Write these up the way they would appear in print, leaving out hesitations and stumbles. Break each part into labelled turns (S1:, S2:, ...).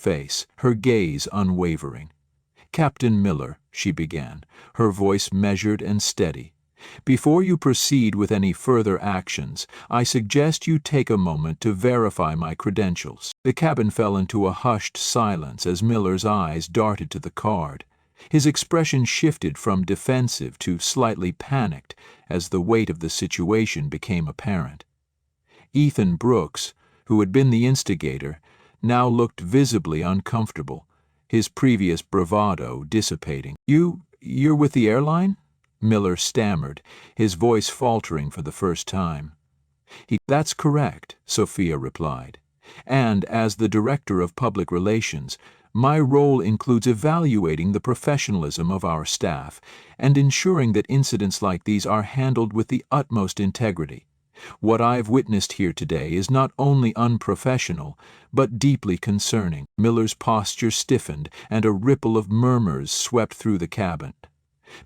S1: face, her gaze unwavering. "Captain Miller," she began, her voice measured and steady, "before you proceed with any further actions, I suggest you take a moment to verify my credentials." The cabin fell into a hushed silence as Miller's eyes darted to the card. His expression shifted from defensive to slightly panicked as the weight of the situation became apparent. Ethan Brooks, who had been the instigator, now looked visibly uncomfortable, his previous bravado dissipating. You're with the airline?" Miller stammered, his voice faltering for the first time. "That's correct," Sophia replied. "And as the Director of Public Relations, my role includes evaluating the professionalism of our staff and ensuring that incidents like these are handled with the utmost integrity. What I've witnessed here today is not only unprofessional, but deeply concerning." Miller's posture stiffened, and a ripple of murmurs swept through the cabin.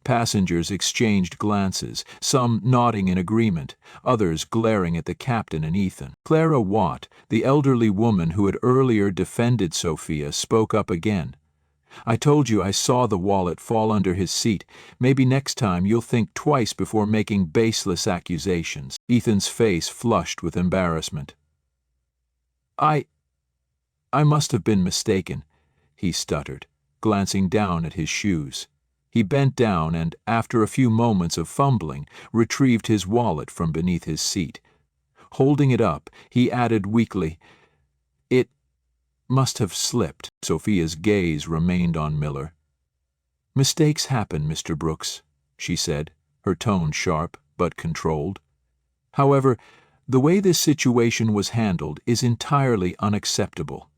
S1: Passengers exchanged glances, some nodding in agreement, others glaring at the captain and Ethan. Clara Watt, the elderly woman who had earlier defended Sophia, spoke up again. "I told you I saw the wallet fall under his seat. Maybe next time you'll think twice before making baseless accusations." Ethan's face flushed with embarrassment. I must have been mistaken," he stuttered, glancing down at his shoes. He bent down and, after a few moments of fumbling, retrieved his wallet from beneath his seat. Holding it up, he added weakly, "It must have slipped." Sophia's gaze remained on Miller. "Mistakes happen, Mr. Brooks," she said, her tone sharp but controlled. "However, the way this situation was handled is entirely unacceptable.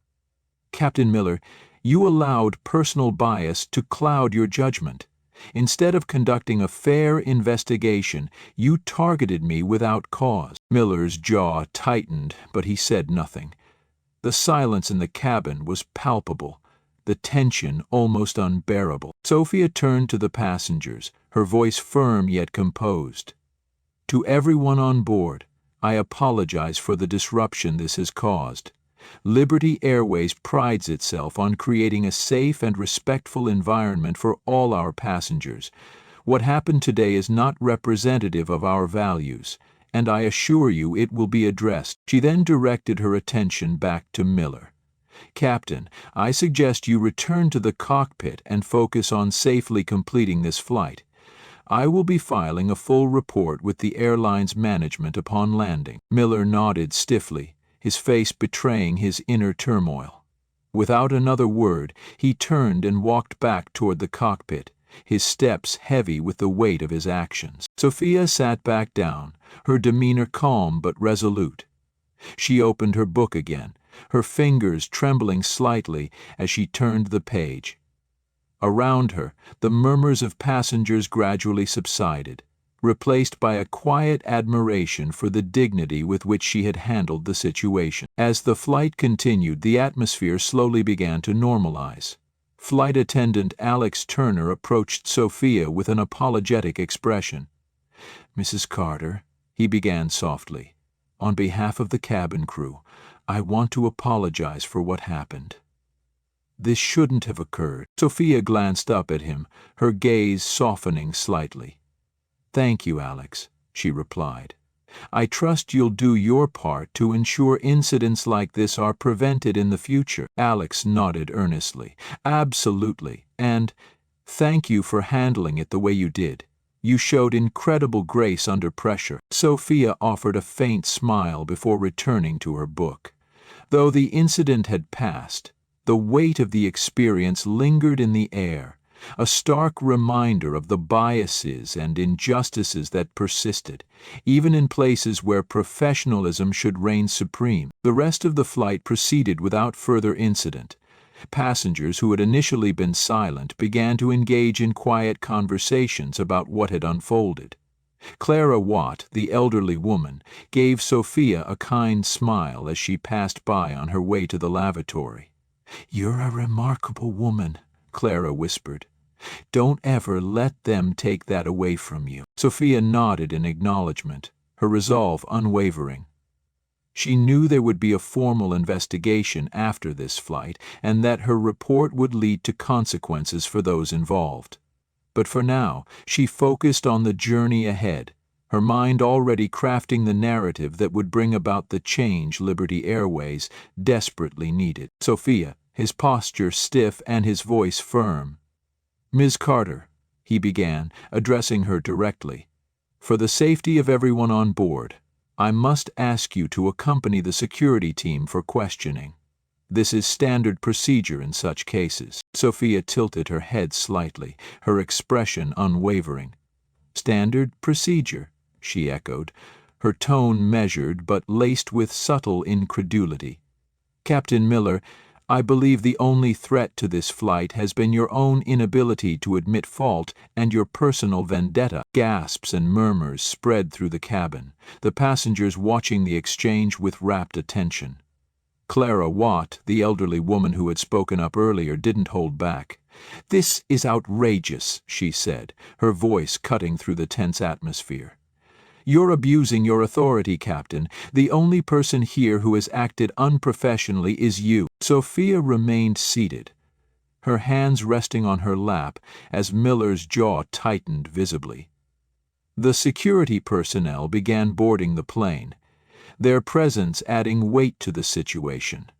S1: Captain Miller, you allowed personal bias to cloud your judgment. Instead of conducting a fair investigation, you targeted me without cause." Miller's jaw tightened, but he said nothing. The silence in the cabin was palpable, the tension almost unbearable. Sophia turned to the passengers, her voice firm yet composed. "To everyone on board, I apologize for the disruption this has caused. Liberty Airways prides itself on creating a safe and respectful environment for all our passengers. What happened today is not representative of our values, and I assure you it will be addressed." She then directed her attention back to Miller. "Captain, I suggest you return to the cockpit and focus on safely completing this flight. I will be filing a full report with the airline's management upon landing." Miller nodded stiffly, his face betraying his inner turmoil. Without another word, he turned and walked back toward the cockpit, his steps heavy with the weight of his actions. Sophia sat back down, her demeanor calm but resolute. She opened her book again, her fingers trembling slightly as she turned the page. Around her, the murmurs of passengers gradually subsided, replaced by a quiet admiration for the dignity with which she had handled the situation. As the flight continued, the atmosphere slowly began to normalize. Flight attendant Alex Turner approached Sophia with an apologetic expression. "Mrs. Carter," he began softly, "on behalf of the cabin crew, I want to apologize for what happened. This shouldn't have occurred." Sophia glanced up at him, her gaze softening slightly. "Thank you, Alex," she replied. "I trust you'll do your part to ensure incidents like this are prevented in the future." Alex nodded earnestly. "Absolutely, and thank you for handling it the way you did. You showed incredible grace under pressure." Sophia offered a faint smile before returning to her book. Though the incident had passed, the weight of the experience lingered in the air, a stark reminder of the biases and injustices that persisted, even in places where professionalism should reign supreme. The rest of the flight proceeded without further incident. Passengers who had initially been silent began to engage in quiet conversations about what had unfolded. Clara Watt, the elderly woman, gave Sophia a kind smile as she passed by on her way to the lavatory. "You're a remarkable woman," Clara whispered. "Don't ever let them take that away from you." Sophia nodded in acknowledgement, her resolve unwavering. She knew there would be a formal investigation after this flight and that her report would lead to consequences for those involved. But for now, she focused on the journey ahead, her mind already crafting the narrative that would bring about the change Liberty Airways desperately needed. Sophia, his posture stiff and his voice firm. "Ms. Carter," he began, addressing her directly, "for the safety of everyone on board, I must ask you to accompany the security team for questioning. This is standard procedure in such cases." Sophia tilted her head slightly, her expression unwavering. "Standard procedure," she echoed, her tone measured but laced with subtle incredulity. "Captain Miller, I believe the only threat to this flight has been your own inability to admit fault and your personal vendetta." Gasps and murmurs spread through the cabin, the passengers watching the exchange with rapt attention. Clara Watt, the elderly woman who had spoken up earlier, didn't hold back. "This is outrageous," she said, her voice cutting through the tense atmosphere. "You're abusing your authority, Captain. The only person here who has acted unprofessionally is you." Sophia remained seated, her hands resting on her lap as Miller's jaw tightened visibly. The security personnel began boarding the plane, their presence adding weight to the situation.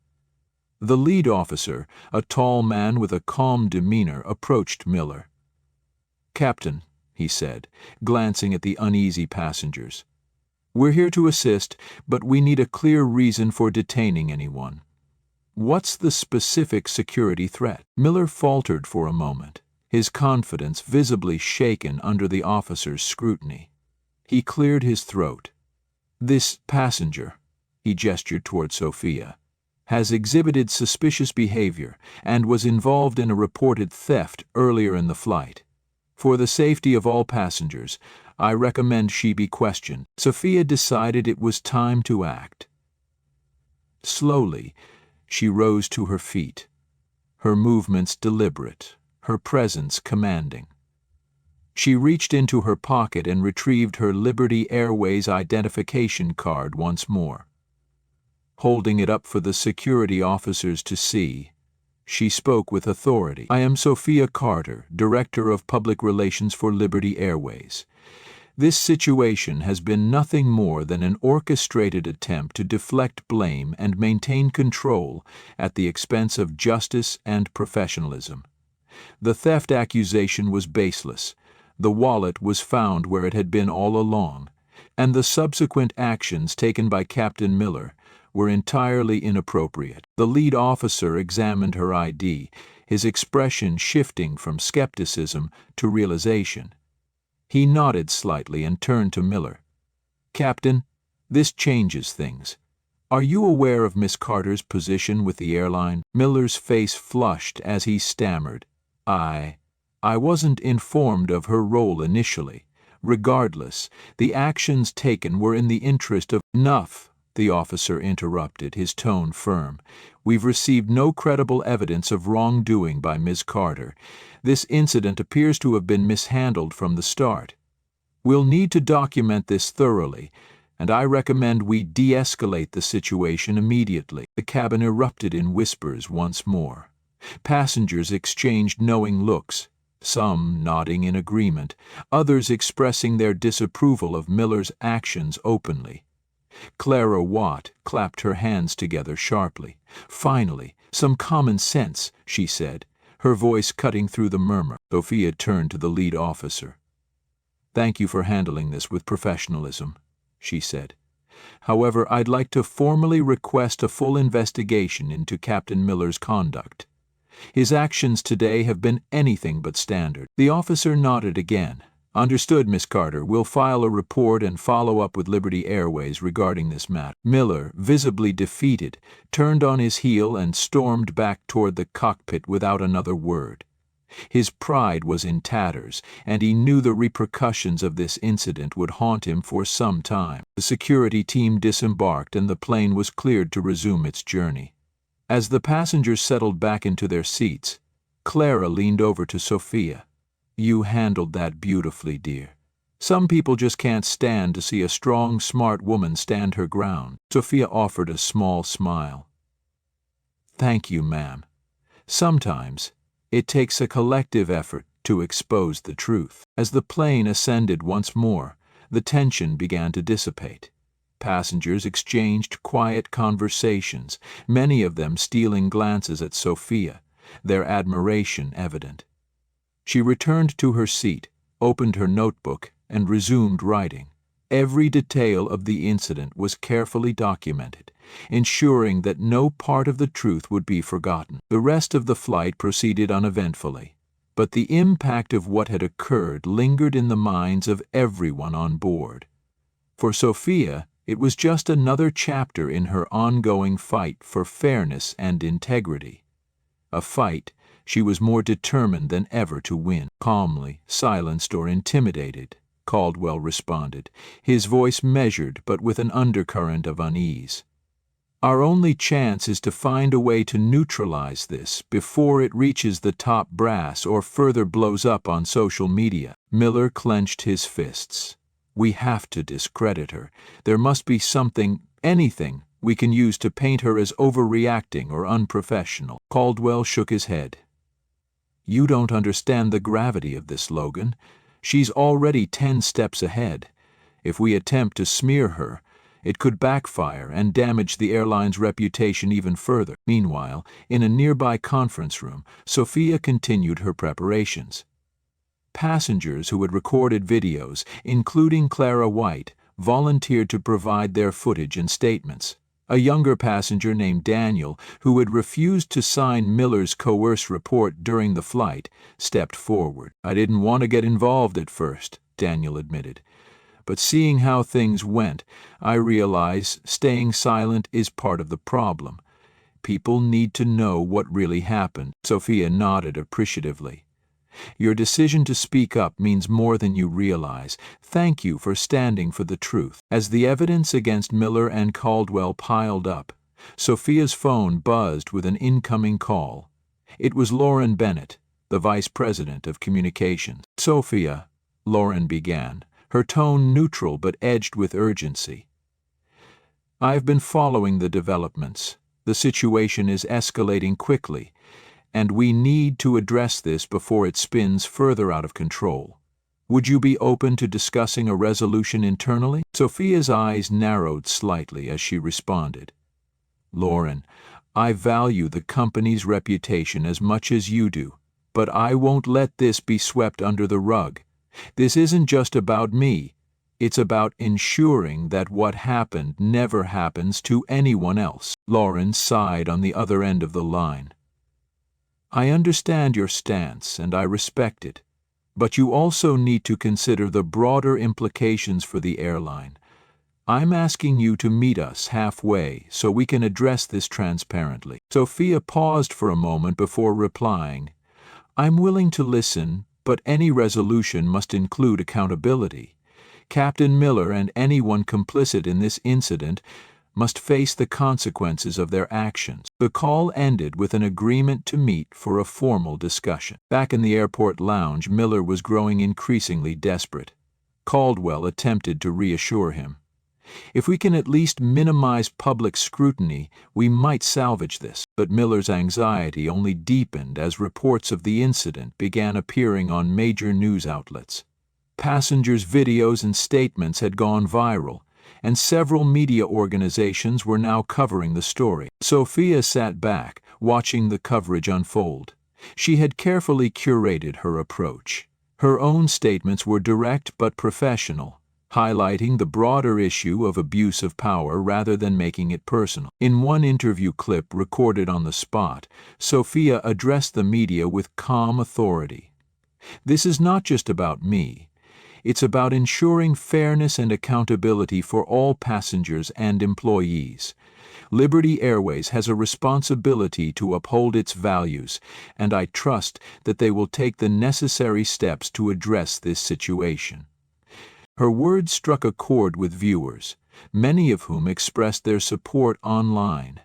S1: The lead officer, a tall man with a calm demeanor, approached Miller. "Captain," he said, glancing at the uneasy passengers, "we're here to assist, but we need a clear reason for detaining anyone. What's the specific security threat?" Miller faltered for a moment, his confidence visibly shaken under the officer's scrutiny. He cleared his throat. "This passenger," he gestured toward Sophia, "has exhibited suspicious behavior and was involved in a reported theft earlier in the flight. For the safety of all passengers, I recommend she be questioned." Sophia decided it was time to act. Slowly, she rose to her feet, her movements deliberate, her presence commanding. She reached into her pocket and retrieved her Liberty Airways identification card once more. Holding it up for the security officers to see, she spoke with authority. "I am Sophia Carter, Director of Public Relations for Liberty Airways. This situation has been nothing more than an orchestrated attempt to deflect blame and maintain control at the expense of justice and professionalism. The theft accusation was baseless. The wallet was found where it had been all along, and the subsequent actions taken by Captain Miller were entirely inappropriate." The lead officer examined her ID, his expression shifting from skepticism to realization. He nodded slightly and turned to Miller. "Captain, this changes things. Are you aware of Miss Carter's position with the airline?" Miller's face flushed as he stammered, I wasn't informed of her role initially. Regardless, the actions taken were in the interest of—" "Enough," the officer interrupted, his tone firm. "We've received no credible evidence of wrongdoing by Ms. Carter. This incident appears to have been mishandled from the start. We'll need to document this thoroughly, and I recommend we de-escalate the situation immediately." The cabin erupted in whispers once more. Passengers exchanged knowing looks, some nodding in agreement, others expressing their disapproval of Miller's actions openly. Clara Watt clapped her hands together sharply. "Finally, some common sense," she said, her voice cutting through the murmur. Sophia turned to the lead officer. "Thank you for handling this with professionalism," she said. "However, I'd like to formally request a full investigation into Captain Miller's conduct. His actions today have been anything but standard." The officer nodded again. "Understood, Miss Carter. We'll file a report and follow up with Liberty Airways regarding this matter." Miller, visibly defeated, turned on his heel and stormed back toward the cockpit without another word. His pride was in tatters, and he knew the repercussions of this incident would haunt him for some time. The security team disembarked and the plane was cleared to resume its journey. As the passengers settled back into their seats, Clara leaned over to Sophia. "You handled that beautifully, dear. Some people just can't stand to see a strong, smart woman stand her ground. Sophia offered a small smile. Thank you, ma'am. Sometimes it takes a collective effort to expose the truth. As the plane ascended once more, the tension began to dissipate. Passengers exchanged quiet conversations, many of them stealing glances at Sophia, their admiration evident. She returned to her seat, opened her notebook, and resumed writing. Every detail of the incident was carefully documented, ensuring that no part of the truth would be forgotten. The rest of the flight proceeded uneventfully, but the impact of what had occurred lingered in the minds of everyone on board. For Sophia, it was just another chapter in her ongoing fight for fairness and integrity. A fight she was more determined than ever to win. Calmly, silenced or intimidated, Caldwell responded, his voice measured but with an undercurrent of unease. Our only chance is to find a way to neutralize this before it reaches the top brass or further blows up on social media. Miller clenched his fists. We have to discredit her. There must be something, anything, we can use to paint her as overreacting or unprofessional. Caldwell shook his head. You don't understand the gravity of this, Logan. She's already 10 steps ahead. If we attempt to smear her, it could backfire and damage the airline's reputation even further. Meanwhile, in a nearby conference room, Sophia continued her preparations. Passengers who had recorded videos, including Clara White, volunteered to provide their footage and statements. A younger passenger named Daniel, who had refused to sign Miller's coerced report during the flight, stepped forward. I didn't want to get involved at first, Daniel admitted. But seeing how things went, I realize staying silent is part of the problem. People need to know what really happened. Sophia nodded appreciatively. Your decision to speak up means more than you realize. Thank you for standing for the truth. As the evidence against Miller and Caldwell piled up, Sophia's phone buzzed with an incoming call. It was Lauren Bennett, the Vice President of Communications. Sophia, Lauren began, her tone neutral but edged with urgency. I've been following the developments. The situation is escalating quickly, and we need to address this before it spins further out of control. Would you be open to discussing a resolution internally? Sophia's eyes narrowed slightly as she responded. Lauren, I value the company's reputation as much as you do, but I won't let this be swept under the rug. This isn't just about me. It's about ensuring that what happened never happens to anyone else. Lauren sighed on the other end of the line. I understand your stance, and I respect it, but you also need to consider the broader implications for the airline. I'm asking you to meet us halfway so we can address this transparently. Sophia paused for a moment before replying, I'm willing to listen, but any resolution must include accountability. Captain Miller and anyone complicit in this incident must face the consequences of their actions. The call ended with an agreement to meet for a formal discussion. Back in the airport lounge, Miller was growing increasingly desperate. Caldwell attempted to reassure him. If we can at least minimize public scrutiny, we might salvage this. But Miller's anxiety only deepened as reports of the incident began appearing on major news outlets. Passengers' videos and statements had gone viral, and several media organizations were now covering the story. Sophia sat back, watching the coverage unfold. She had carefully curated her approach. Her own statements were direct but professional, highlighting the broader issue of abuse of power rather than making it personal. In one interview clip recorded on the spot, Sophia addressed the media with calm authority. This is not just about me. It's about ensuring fairness and accountability for all passengers and employees. Liberty Airways has a responsibility to uphold its values, and I trust that they will take the necessary steps to address this situation. Her words struck a chord with viewers, many of whom expressed their support online.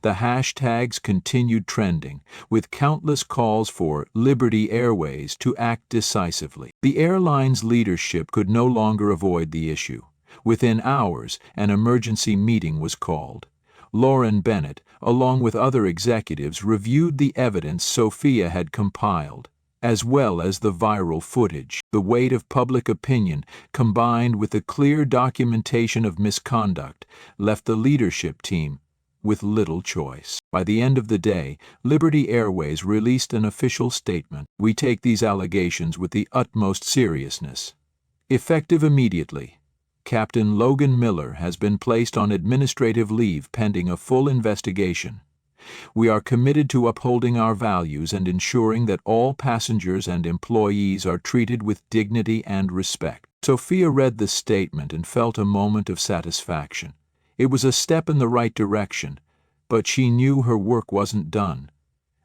S1: The hashtags continued trending, with countless calls for Liberty Airways to act decisively. The airline's leadership could no longer avoid the issue. Within hours, an emergency meeting was called. Lauren Bennett, along with other executives, reviewed the evidence Sophia had compiled, as well as the viral footage. The weight of public opinion, combined with the clear documentation of misconduct, left the leadership team with little choice. By the end of the day, Liberty Airways released an official statement. "We take these allegations with the utmost seriousness. Effective immediately, Captain Logan Miller has been placed on administrative leave pending a full investigation. We are committed to upholding our values and ensuring that all passengers and employees are treated with dignity and respect." Sophia read the statement and felt a moment of satisfaction. It was a step in the right direction, but she knew her work wasn't done.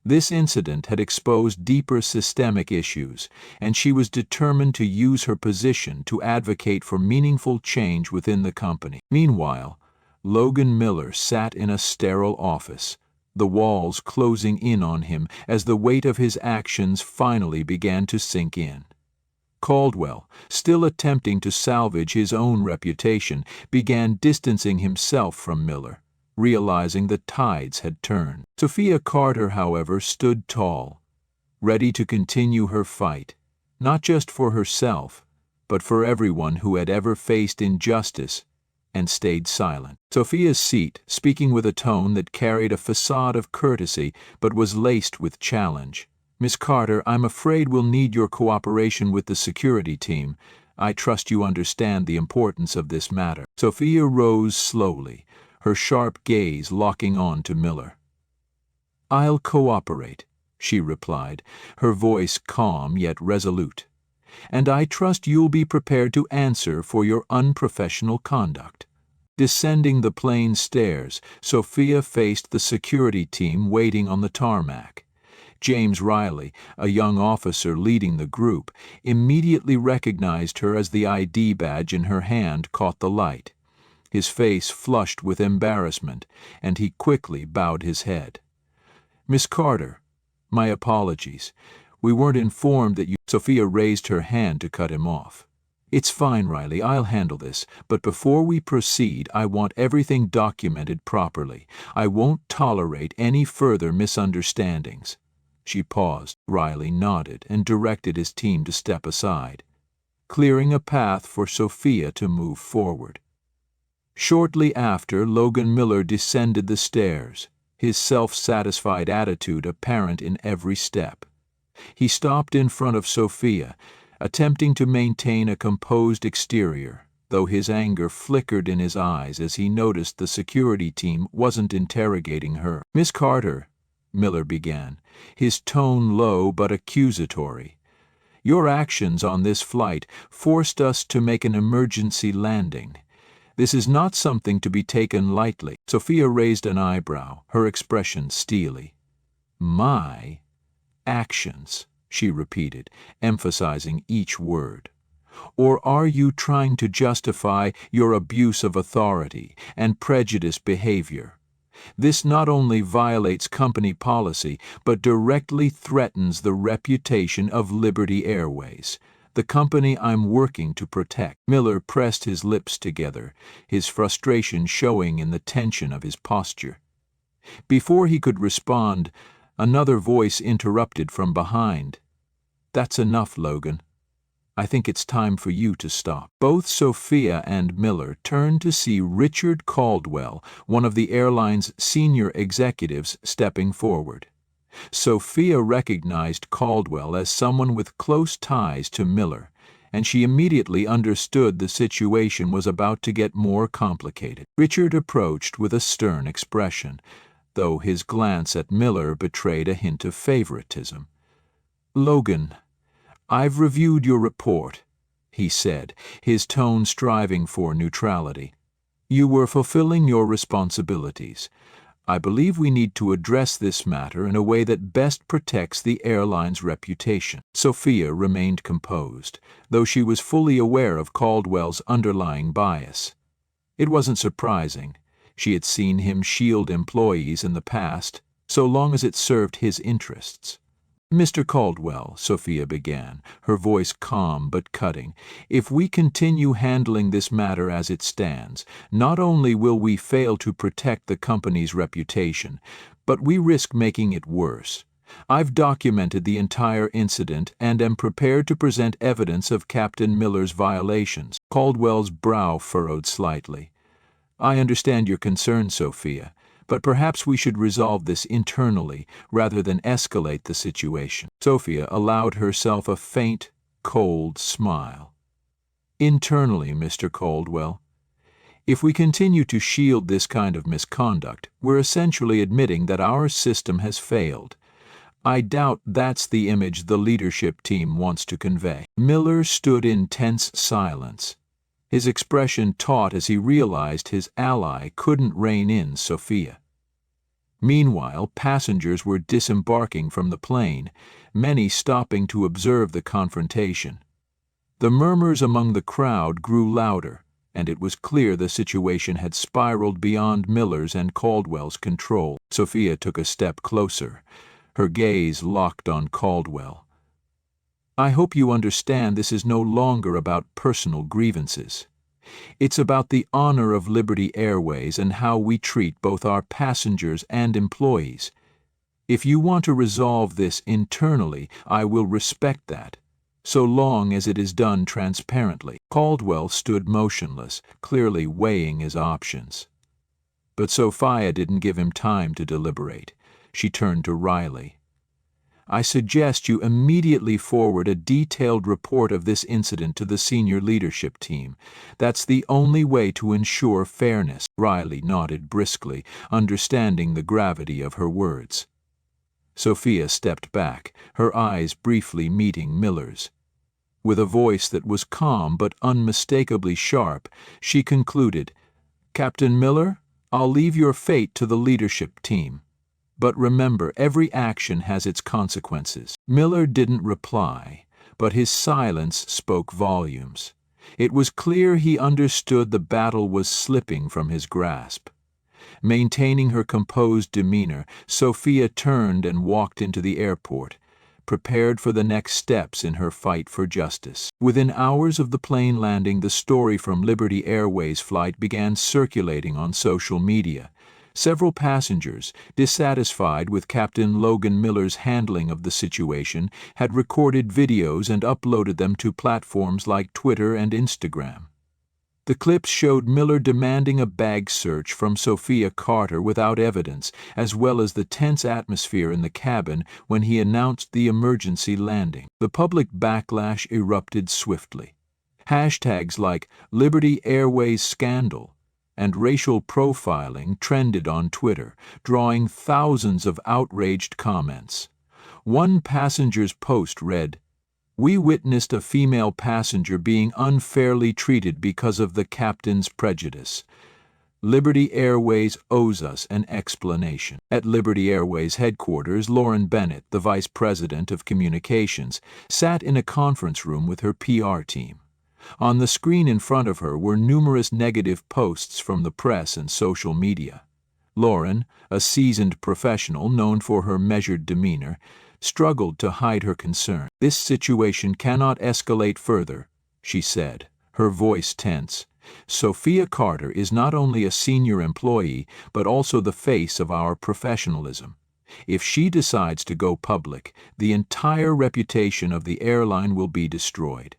S1: This incident had exposed deeper systemic issues, and she was determined to use her position to advocate for meaningful change within the company. Meanwhile, Logan Miller sat in a sterile office, the walls closing in on him as the weight of his actions finally began to sink in. Caldwell, still attempting to salvage his own reputation, began distancing himself from Miller, realizing the tides had turned. Sophia Carter, however, stood tall, ready to continue her fight, not just for herself, but for everyone who had ever faced injustice and stayed silent. Sophia's seat, speaking with a tone that carried a facade of courtesy but was laced with challenge. "Miss Carter, I'm afraid we'll need your cooperation with the security team. I trust you understand the importance of this matter." Sophia rose slowly, her sharp gaze locking on to Miller. "I'll cooperate," she replied, her voice calm yet resolute. "And I trust you'll be prepared to answer for your unprofessional conduct." Descending the plane stairs, Sophia faced the security team waiting on the tarmac. James Riley, a young officer leading the group, immediately recognized her as the ID badge in her hand caught the light. His face flushed with embarrassment, and he quickly bowed his head. "Miss Carter, my apologies. We weren't informed that you—" Sophia raised her hand to cut him off. "It's fine, Riley, I'll handle this, but before we proceed, I want everything documented properly. I won't tolerate any further misunderstandings." She paused. Riley nodded and directed his team to step aside, clearing a path for Sophia to move forward. Shortly after, Logan Miller descended the stairs, his self-satisfied attitude apparent in every step. He stopped in front of Sophia, attempting to maintain a composed exterior, though his anger flickered in his eyes as he noticed the security team wasn't interrogating her. "Miss Carter," Miller began, his tone low but accusatory, "your actions on this flight forced us to make an emergency landing. This is not something to be taken lightly." Sophia raised an eyebrow, her expression steely. "My actions," she repeated, emphasizing each word. "Or are you trying to justify your abuse of authority and prejudiced behavior? This not only violates company policy, but directly threatens the reputation of Liberty Airways, the company I'm working to protect." Miller pressed his lips together, his frustration showing in the tension of his posture. Before he could respond, another voice interrupted from behind. "That's enough, Logan. I think it's time for you to stop." Both Sophia and Miller turned to see Richard Caldwell, one of the airline's senior executives, stepping forward. Sophia recognized Caldwell as someone with close ties to Miller, and she immediately understood the situation was about to get more complicated. Richard approached with a stern expression, though his glance at Miller betrayed a hint of favoritism. "Logan, I've reviewed your report," he said, his tone striving for neutrality. "You were fulfilling your responsibilities. I believe we need to address this matter in a way that best protects the airline's reputation." Sophia remained composed, though she was fully aware of Caldwell's underlying bias. It wasn't surprising. She had seen him shield employees in the past, so long as it served his interests. "Mr. Caldwell," Sophia began, her voice calm but cutting, "if we continue handling this matter as it stands, not only will we fail to protect the company's reputation, but we risk making it worse. I've documented the entire incident and am prepared to present evidence of Captain Miller's violations." Caldwell's brow furrowed slightly. "I understand your concern, Sophia, but perhaps we should resolve this internally rather than escalate the situation." Sophia allowed herself a faint, cold smile. "Internally, Mr. Caldwell. If we continue to shield this kind of misconduct, we're essentially admitting that our system has failed. I doubt that's the image the leadership team wants to convey." Miller stood in tense silence, his expression taut as he realized his ally couldn't rein in Sophia. Meanwhile, passengers were disembarking from the plane, many stopping to observe the confrontation. The murmurs among the crowd grew louder, and it was clear the situation had spiraled beyond Miller's and Caldwell's control. Sophia took a step closer, her gaze locked on Caldwell. "I hope you understand this is no longer about personal grievances. It's about the honor of Liberty Airways and how we treat both our passengers and employees. If you want to resolve this internally, I will respect that, so long as it is done transparently." Caldwell stood motionless, clearly weighing his options. But Sophia didn't give him time to deliberate. She turned to Riley. "I suggest you immediately forward a detailed report of this incident to the senior leadership team. That's the only way to ensure fairness." Riley nodded briskly, understanding the gravity of her words. Sophia stepped back, her eyes briefly meeting Miller's. With a voice that was calm but unmistakably sharp, she concluded, "Captain Miller, I'll leave your fate to the leadership team. But remember, every action has its consequences." Miller didn't reply, but his silence spoke volumes. It was clear he understood the battle was slipping from his grasp. Maintaining her composed demeanor, Sophia turned and walked into the airport, prepared for the next steps in her fight for justice. Within hours of the plane landing, the story from Liberty Airways' flight began circulating on social media. Several passengers, dissatisfied with Captain Logan Miller's handling of the situation, had recorded videos and uploaded them to platforms like Twitter and Instagram. The clips showed Miller demanding a bag search from Sophia Carter without evidence, as well as the tense atmosphere in the cabin when he announced the emergency landing. The public backlash erupted swiftly. Hashtags like Liberty Airways Scandal and racial profiling trended on Twitter, drawing thousands of outraged comments. One passenger's post read, "We witnessed a female passenger being unfairly treated because of the captain's prejudice. Liberty Airways owes us an explanation." At Liberty Airways headquarters, Lauren Bennett, the vice president of communications, sat in a conference room with her PR team. On the screen in front of her were numerous negative posts from the press and social media. Lauren, a seasoned professional known for her measured demeanor, struggled to hide her concern. "This situation cannot escalate further," she said, her voice tense. "Sophia Carter is not only a senior employee, but also the face of our professionalism. If she decides to go public, the entire reputation of the airline will be destroyed."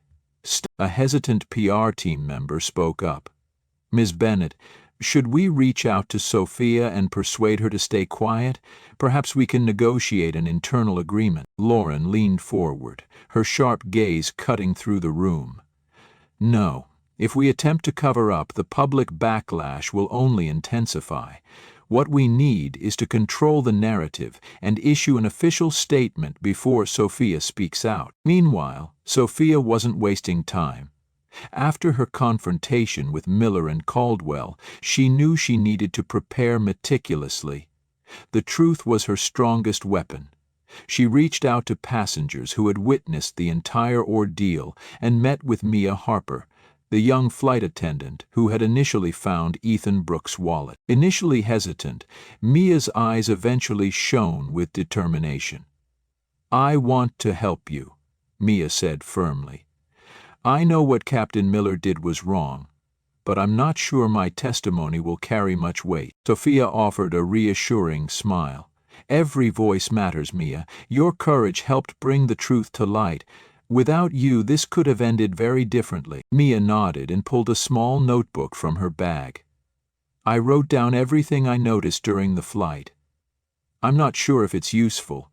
S1: A hesitant PR team member spoke up. "Ms. Bennett, should we reach out to Sophia and persuade her to stay quiet? Perhaps we can negotiate an internal agreement." Lauren leaned forward, her sharp gaze cutting through the room. "No. If we attempt to cover up, the public backlash will only intensify. What we need is to control the narrative and issue an official statement before Sophia speaks out." Meanwhile, Sophia wasn't wasting time. After her confrontation with Miller and Caldwell, she knew she needed to prepare meticulously. The truth was her strongest weapon. She reached out to passengers who had witnessed the entire ordeal and met with Mia Harper, the young flight attendant who had initially found Ethan Brooks' wallet. Initially hesitant, Mia's eyes eventually shone with determination. "I want to help you," Mia said firmly. "I know what Captain Miller did was wrong, but I'm not sure my testimony will carry much weight." Sophia offered a reassuring smile. "Every voice matters, Mia. Your courage helped bring the truth to light. Without you, this could have ended very differently." Mia nodded and pulled a small notebook from her bag. "I wrote down everything I noticed during the flight. I'm not sure if it's useful,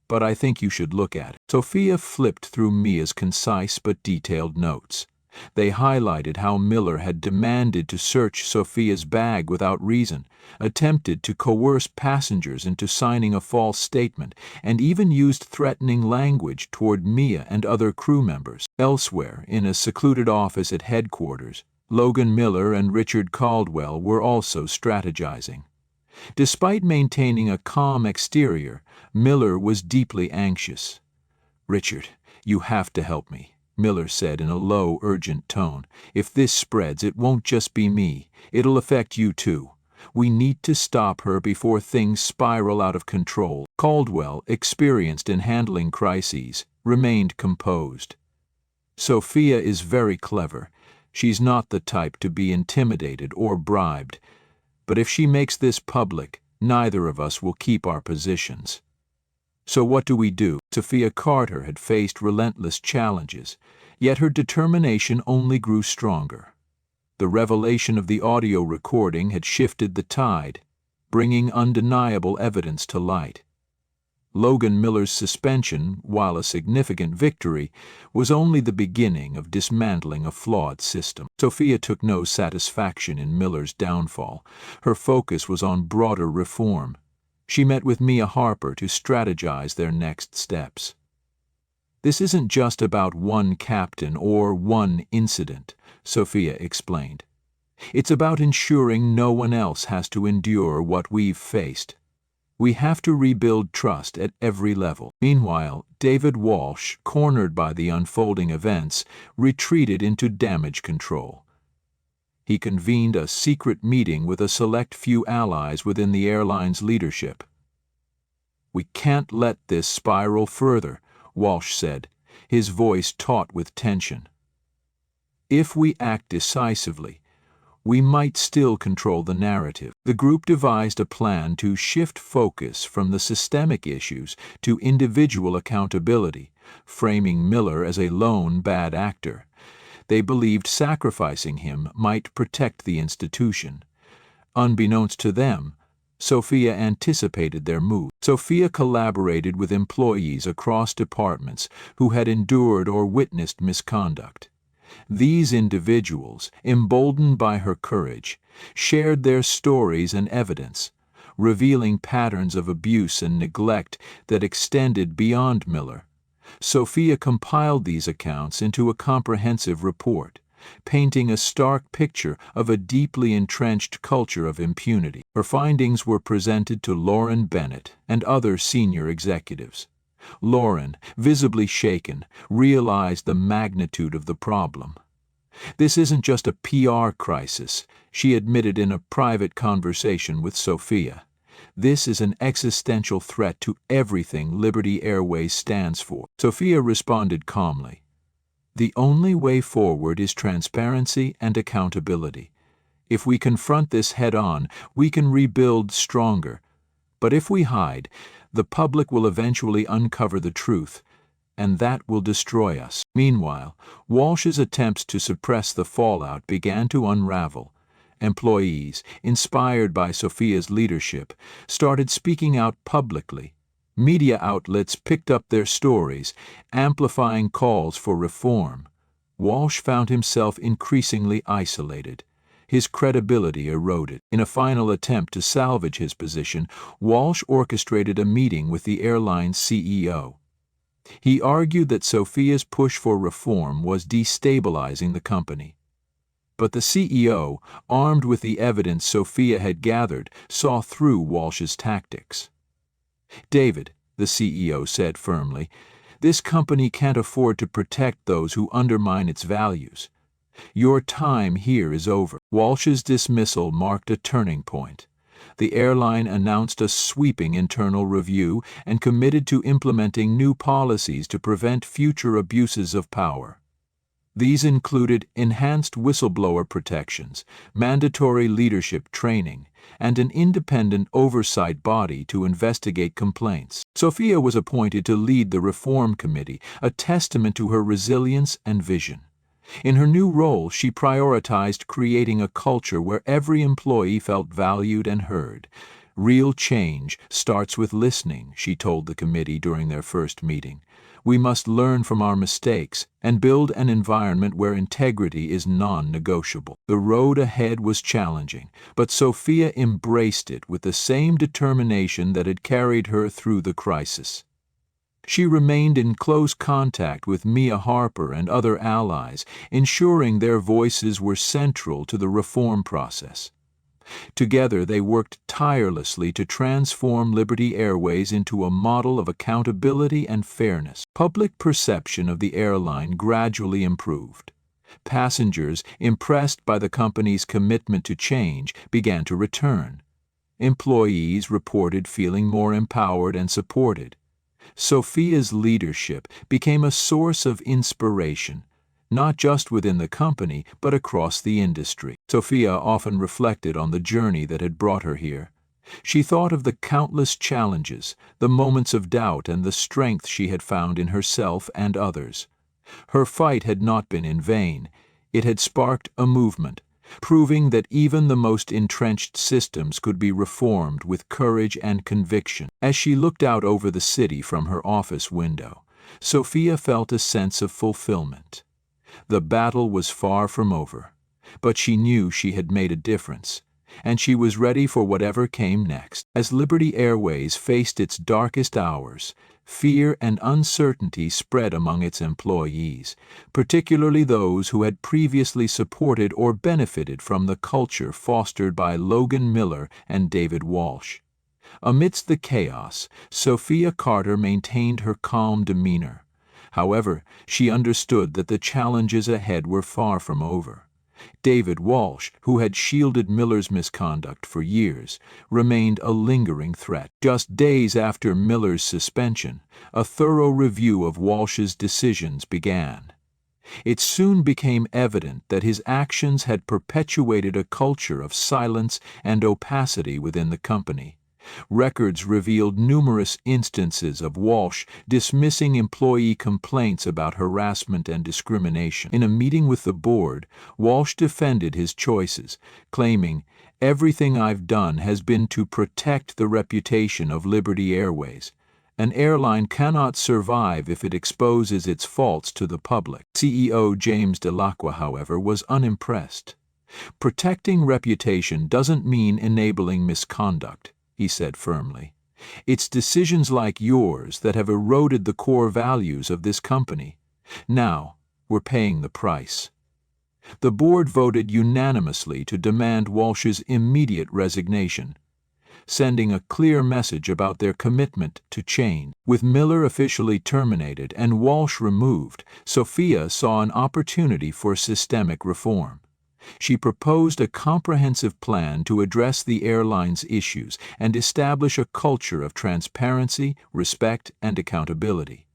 S1: but I think you should look at it." Sophia flipped through Mia's concise but detailed notes. They highlighted how Miller had demanded to search Sophia's bag without reason, attempted to coerce passengers into signing a false statement, and even used threatening language toward Mia and other crew members. Elsewhere, in a secluded office at headquarters, Logan Miller and Richard Caldwell were also strategizing. Despite maintaining a calm exterior, Miller was deeply anxious. "Richard, you have to help me," Miller said in a low, urgent tone. "If this spreads, it won't just be me. It'll affect you too. We need to stop her before things spiral out of control." Caldwell, experienced in handling crises, remained composed. "Sophia is very clever. She's not the type to be intimidated or bribed. But if she makes this public, neither of us will keep our positions. So what do we do?" Sophia Carter had faced relentless challenges, yet her determination only grew stronger. The revelation of the audio recording had shifted the tide, bringing undeniable evidence to light. Logan Miller's suspension, while a significant victory, was only the beginning of dismantling a flawed system. Sophia took no satisfaction in Miller's downfall. Her focus was on broader reform. She met with Mia Harper to strategize their next steps. "This isn't just about one captain or one incident," Sophia explained. "It's about ensuring no one else has to endure what we've faced. We have to rebuild trust at every level." Meanwhile, David Walsh, cornered by the unfolding events, retreated into damage control. He convened a secret meeting with a select few allies within the airline's leadership. "We can't let this spiral further," Walsh said, his voice taut with tension. "If we act decisively, we might still control the narrative." The group devised a plan to shift focus from the systemic issues to individual accountability, framing Miller as a lone bad actor. They believed sacrificing him might protect the institution. Unbeknownst to them, Sophia anticipated their move. Sophia collaborated with employees across departments who had endured or witnessed misconduct. These individuals, emboldened by her courage, shared their stories and evidence, revealing patterns of abuse and neglect that extended beyond Miller. Sophia compiled these accounts into a comprehensive report, painting a stark picture of a deeply entrenched culture of impunity. Her findings were presented to Lauren Bennett and other senior executives. Lauren, visibly shaken, realized the magnitude of the problem. "This isn't just a PR crisis," she admitted in a private conversation with Sophia. "This is an existential threat to everything Liberty Airways stands for." Sophia responded calmly. "The only way forward is transparency and accountability. If we confront this head-on, we can rebuild stronger. But if we hide, the public will eventually uncover the truth, and that will destroy us." Meanwhile, Walsh's attempts to suppress the fallout began to unravel. Employees, inspired by Sophia's leadership, started speaking out publicly. Media outlets picked up their stories, amplifying calls for reform. Walsh found himself increasingly isolated. His credibility eroded. In a final attempt to salvage his position, Walsh orchestrated a meeting with the airline's CEO. He argued that Sophia's push for reform was destabilizing the company. But the CEO, armed with the evidence Sophia had gathered, saw through Walsh's tactics. "David," the CEO said firmly, "this company can't afford to protect those who undermine its values. Your time here is over. Walsh's dismissal marked a turning point. The airline announced a sweeping internal review and committed to implementing new policies to prevent future abuses of power. These included enhanced whistleblower protections, mandatory leadership training, and an independent oversight body to investigate complaints. Sophia was appointed to lead the reform committee, a testament to her resilience and vision. In her new role, she prioritized creating a culture where every employee felt valued and heard. Real change starts with listening, she told the committee during their first meeting. We must learn from our mistakes and build an environment where integrity is non-negotiable. The road ahead was challenging, but Sophia embraced it with the same determination that had carried her through the crisis. She remained in close contact with Mia Harper and other allies, ensuring their voices were central to the reform process. Together they worked tirelessly to transform Liberty Airways into a model of accountability and fairness. Public perception of the airline gradually improved. Passengers, impressed by the company's commitment to change, began to return. Employees reported feeling more empowered and supported. Sophia's leadership became a source of inspiration, not just within the company, but across the industry. Sophia often reflected on the journey that had brought her here. She thought of the countless challenges, the moments of doubt, and the strength she had found in herself and others. Her fight had not been in vain. It had sparked a movement, proving that even the most entrenched systems could be reformed with courage and conviction. As she looked out over the city from her office window, Sophia felt a sense of fulfillment. The battle was far from over, but she knew she had made a difference, and she was ready for whatever came next. As Liberty Airways faced its darkest hours, fear and uncertainty spread among its employees, particularly those who had previously supported or benefited from the culture fostered by Logan Miller and David Walsh. Amidst the chaos, Sophia Carter maintained her calm demeanor. However, she understood that the challenges ahead were far from over. David Walsh, who had shielded Miller's misconduct for years, remained a lingering threat. Just days after Miller's suspension, a thorough review of Walsh's decisions began. It soon became evident that his actions had perpetuated a culture of silence and opacity within the company. Records revealed numerous instances of Walsh dismissing employee complaints about harassment and discrimination. In a meeting with the board, Walsh defended his choices, claiming, "Everything I've done has been to protect the reputation of Liberty Airways. An airline cannot survive if it exposes its faults to the public." CEO James Delacqua, however, was unimpressed. "Protecting reputation doesn't mean enabling misconduct," he said firmly. "It's decisions like yours that have eroded the core values of this company. Now, we're paying the price." The board voted unanimously to demand Walsh's immediate resignation, sending a clear message about their commitment to change. With Miller officially terminated and Walsh removed, Sophia saw an opportunity for systemic reform. She proposed a comprehensive plan to address the airline's issues and establish a culture of transparency, respect, and accountability.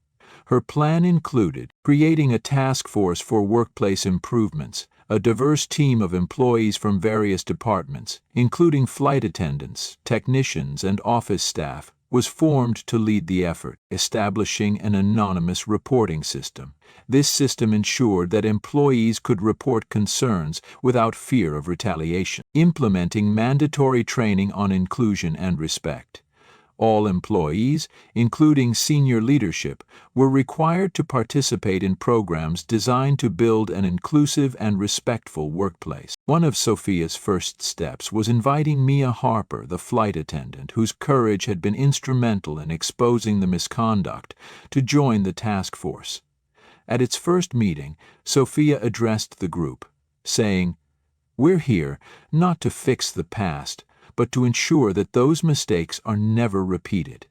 S1: Her plan included creating a task force for workplace improvements. A diverse team of employees from various departments, including flight attendants, technicians, and office staff, was formed to lead the effort, establishing an anonymous reporting system. This system ensured that employees could report concerns without fear of retaliation. Implementing mandatory training on inclusion and respect. All employees, including senior leadership, were required to participate in programs designed to build an inclusive and respectful workplace. One of Sophia's first steps was inviting Mia Harper, the flight attendant, whose courage had been instrumental in exposing the misconduct, to join the task force. At its first meeting, Sophia addressed the group, saying, "We're here not to fix the past, but to ensure that those mistakes are never repeated.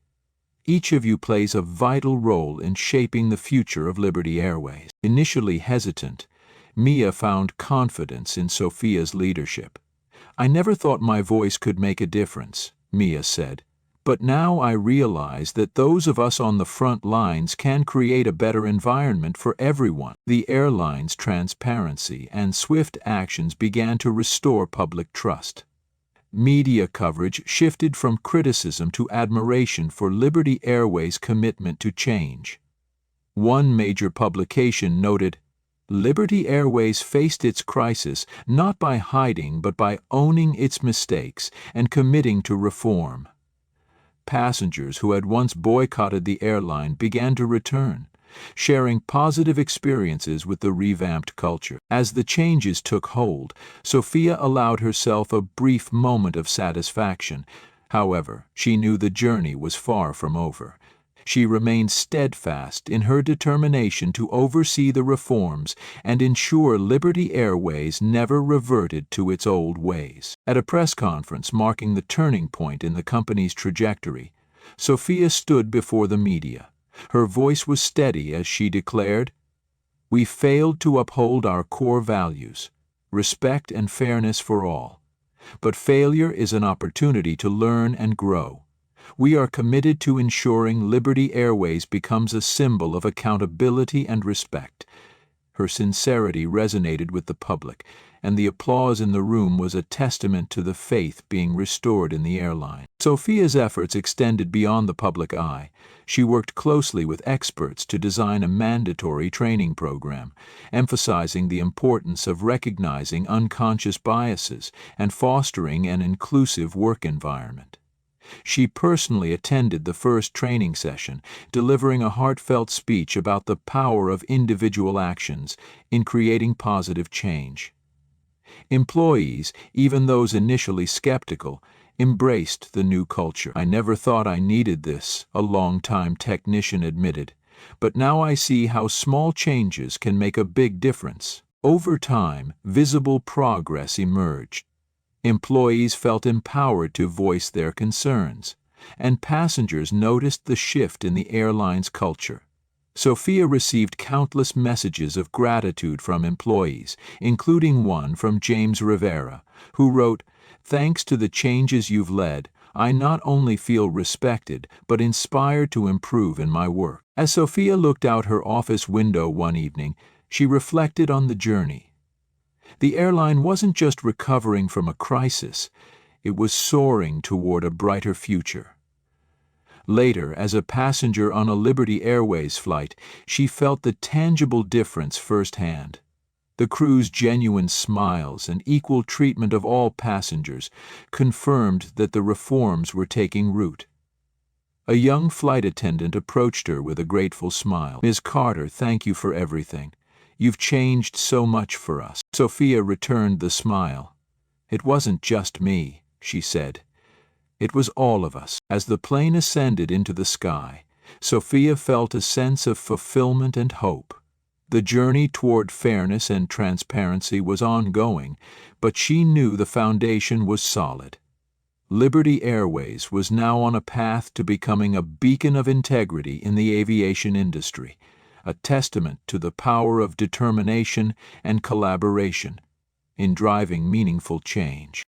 S1: Each of you plays a vital role in shaping the future of Liberty Airways." Initially hesitant, Mia found confidence in Sophia's leadership. "I never thought my voice could make a difference," Mia said. "But now I realize that those of us on the front lines can create a better environment for everyone." The airline's transparency and swift actions began to restore public trust. Media coverage shifted from criticism to admiration for Liberty Airways' commitment to change. One major publication noted, "Liberty Airways faced its crisis not by hiding but by owning its mistakes and committing to reform." Passengers who had once boycotted the airline began to return, sharing positive experiences with the revamped culture. As the changes took hold, Sophia allowed herself a brief moment of satisfaction. However, she knew the journey was far from over. She remained steadfast in her determination to oversee the reforms and ensure Liberty Airways never reverted to its old ways. At a press conference marking the turning point in the company's trajectory, Sophia stood before the media. Her voice was steady as she declared, "We failed to uphold our core values, respect and fairness for all. But failure is an opportunity to learn and grow. We are committed to ensuring Liberty Airways becomes a symbol of accountability and respect." Her sincerity resonated with the public, and the applause in the room was a testament to the faith being restored in the airline. Sophia's efforts extended beyond the public eye. She worked closely with experts to design a mandatory training program, emphasizing the importance of recognizing unconscious biases and fostering an inclusive work environment. She personally attended the first training session, delivering a heartfelt speech about the power of individual actions in creating positive change. Employees, even those initially skeptical, embraced the new culture. "I never thought I needed this," a longtime technician admitted, "but now I see how small changes can make a big difference." Over time, visible progress emerged. Employees felt empowered to voice their concerns, and passengers noticed the shift in the airline's culture. Sophia received countless messages of gratitude from employees, including one from James Rivera, who wrote, "Thanks to the changes you've led, I not only feel respected but inspired to improve in my work." As Sophia looked out her office window one evening, she reflected on the journey. The airline wasn't just recovering from a crisis, it was soaring toward a brighter future. Later, as a passenger on a Liberty Airways flight, she felt the tangible difference firsthand. The crew's genuine smiles and equal treatment of all passengers confirmed that the reforms were taking root. A young flight attendant approached her with a grateful smile. "Ms. Carter, thank you for everything. You've changed so much for us." Sophia returned the smile. "It wasn't just me," she said. "It was all of us." As the plane ascended into the sky, Sophia felt a sense of fulfillment and hope. The journey toward fairness and transparency was ongoing, but she knew the foundation was solid. Liberty Airways was now on a path to becoming a beacon of integrity in the aviation industry, a testament to the power of determination and collaboration in driving meaningful change.